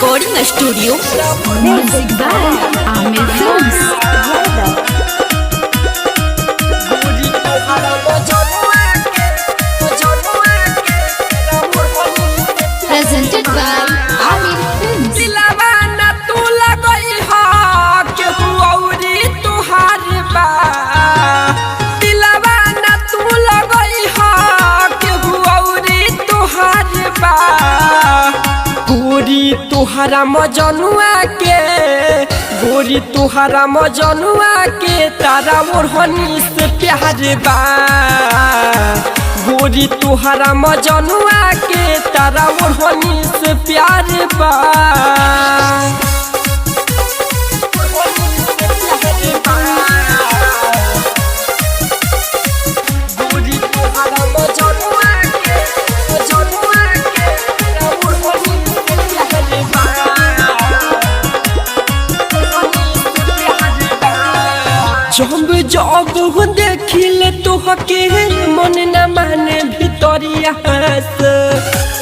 Recording studio music by Aamir films. Presented by Amir Films। दिलवाना तू लगई हा केहू औरी तुहार बा। दिलवाना तू लगई हा केहू औरी तुहार बा। गोरी तुहरा मजनुआ के गोरी तुहरा मजनुआ के तारा ओढ़नी से प्यार बा। गोरी तुहरा मजनुआ के तारा ओढ़नी से प्यार बा। गोरी तुहरा मजनुआ के तारा ओढ़नी से प्यार बा। जब जब देखिले तोहके मन न माने भितरिया से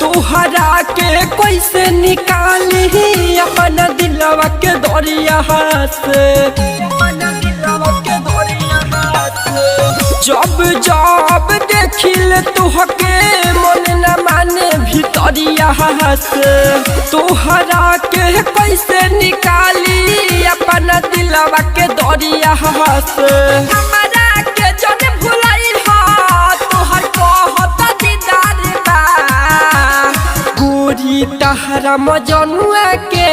तोहरा के कैसे निकाली अपना दिलवा के दरिया से। जब जब देखिले तोहके मन न माने भितरिया से तोहरा के कैसे निकाली अपना दिलवा के दरिया से। हमरा के जन भुलाई हा तोहर कहत दीदार बा। गोरी तहरा मजनुआ के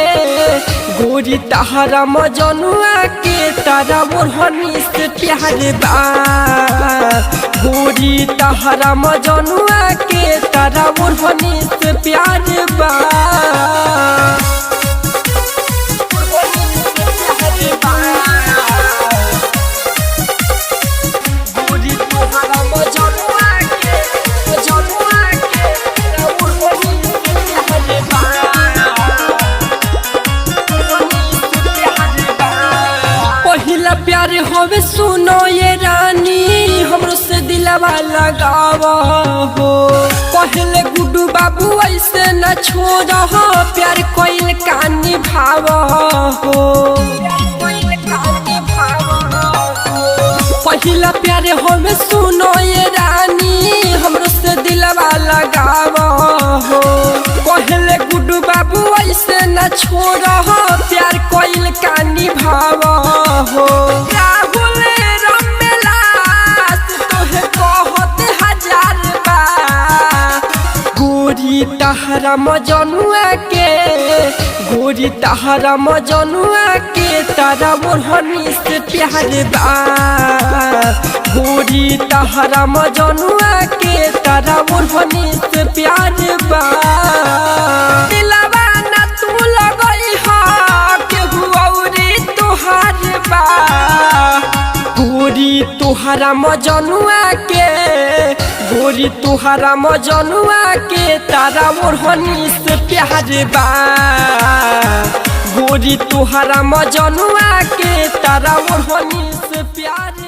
गोरी तहरा मजनुआ के तारा ओढ़नी से प्यार बा। गोरी तहरा मजनुआ के तारा ओढ़नी से प्यार बा। गोरी तहरा मजनुआ के तारा ओढ़नी से प्यार बा। पहिला प्यार होवे सुनो ये रानी हमरो से दिलवा लगावा हो। पहले गुड्डू बाबू ऐसे न छोड़ा हो प्यार कोइल कानी भावा हो। पहिला प्यार होवे सुनो ये रानी हमरो से दिलवा लगावा हो। पहले गुड्डू बाबू ऐसे न छोड़ा हो प्यार कोइल कानी भावा हो। राहुल रमेलास तोहे कहत हजार बा। गोरी तहरा मजनुआ के गोरी तहरा मजनुआ के तारा ओढ़नी से प्यार बा। गोरी तहरा मजनुआ के तारा ओढ़नी से प्यार बा। दिलवाना तू लगई हा केहू औरी तुहार बा। गोरी तुहरा मजनुआ के गोरी तुहरा मजनुआ के तारा ओढ़नी से प्यार बा। गोरी तुहरा मजनुआ के तारा ओढ़नी से प्यार